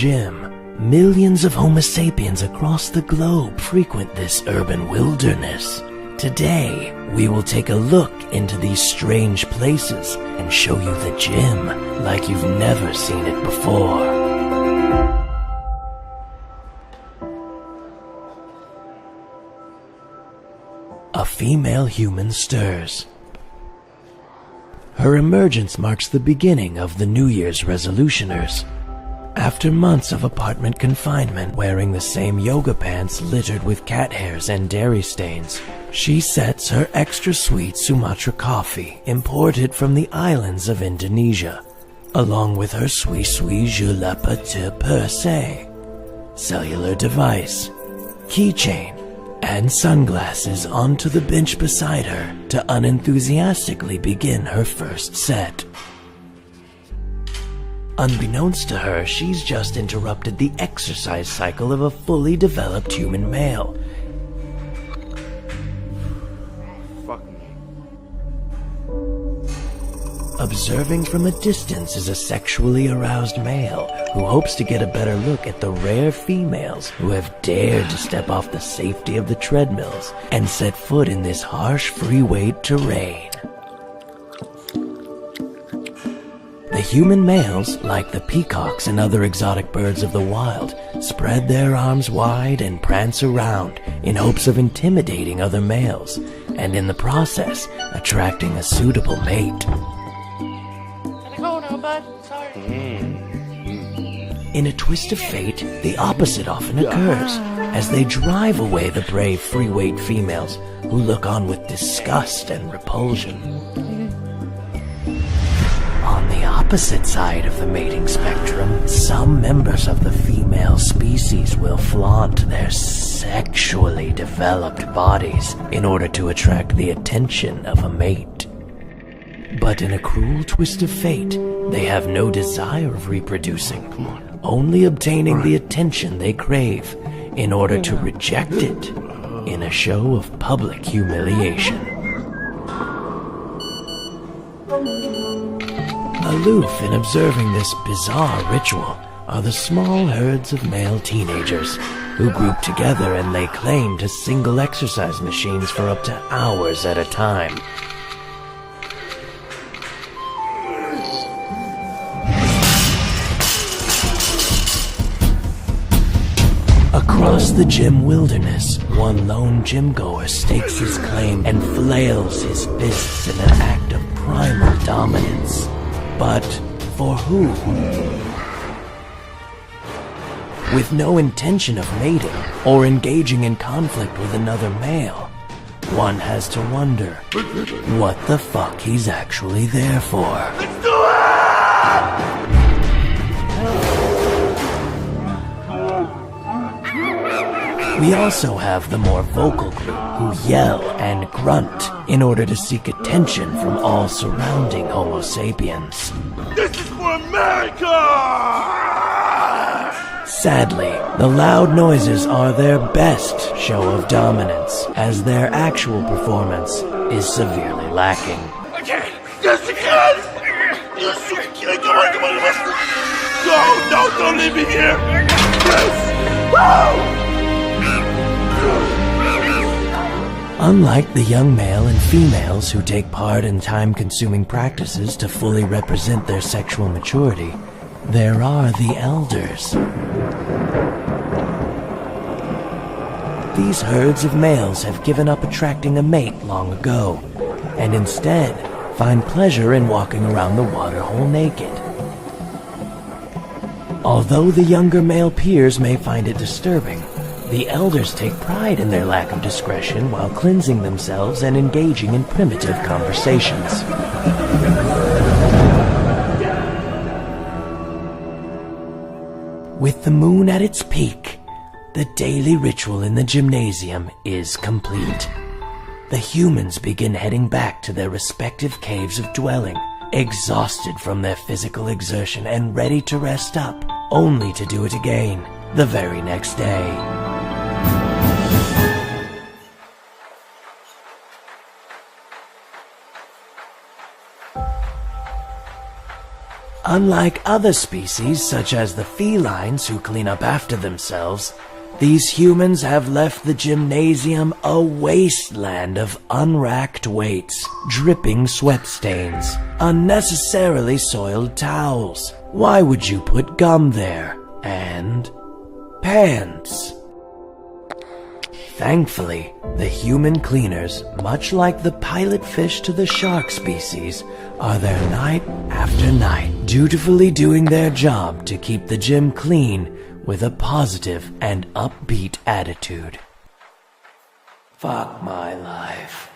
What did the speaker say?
gym. Millions of Homo sapiens across the globe frequent this urban wilderness. Today, we will take a look into these strange places and show you the gym like you've never seen it before. A female human stirs. Her emergence marks the beginning of the New Year's resolutioners. After months of apartment confinement wearing the same yoga pants littered with cat hairs and dairy stains, she sets her extra sweet Sumatra coffee imported from the islands of Indonesia, along with her sui Julapa te per se, cellular device, keychain, and sunglasses onto the bench beside her to unenthusiastically begin her first set. Unbeknownst to her, she's just interrupted the exercise cycle of a fully developed human male. Observing from a distance is a sexually aroused male who hopes to get a better look at the rare females who have dared to step off the safety of the treadmills and set foot in this harsh free-weight terrain. The human males, like the peacocks and other exotic birds of the wild, spread their arms wide and prance around in hopes of intimidating other males, and in the process, attracting a suitable mate. In a twist of fate, the opposite often occurs, as they drive away the brave free-weight females who look on with disgust and repulsion. On the opposite side of the mating spectrum, some members of the female species will flaunt their sexually developed bodies in order to attract the attention of a mate. But in a cruel twist of fate, they have no desire of reproducing, only obtaining the attention they crave in order to reject it in a show of public humiliation. Aloof in observing this bizarre ritual are the small herds of male teenagers who group together and lay claim to single exercise machines for up to hours at a time. Across the gym wilderness, one lone gym-goer stakes his claim and flails his fists in an act of primal dominance. But for who? With no intention of mating or engaging in conflict with another male, one has to wonder what the fuck he's actually there for. Let's do it! We also have the more vocal group who yell and grunt in order to seek attention from all surrounding Homo sapiens. This is for America! Sadly, the loud noises are their best show of dominance, as their actual performance is severely lacking. I can't! Yes, you can! Yes, you can! Come on, come on, let's... No, don't leave me here! Yes! Woo! Unlike the young male and females who take part in time-consuming practices to fully represent their sexual maturity, there are the elders. These herds of males have given up attracting a mate long ago, and instead find pleasure in walking around the waterhole naked. Although the younger male peers may find it disturbing, the elders take pride in their lack of discretion while cleansing themselves and engaging in primitive conversations. With the moon at its peak, the daily ritual in the gymnasium is complete. The humans begin heading back to their respective caves of dwelling, exhausted from their physical exertion and ready to rest up, only to do it again the very next day. Unlike other species, such as the felines who clean up after themselves, these humans have left the gymnasium a wasteland of unracked weights, dripping sweat stains, unnecessarily soiled towels. Why would you put gum there? And pants. Thankfully, the human cleaners, much like the pilot fish to the shark species, are there night after night, dutifully doing their job to keep the gym clean with a positive and upbeat attitude. Fuck my life.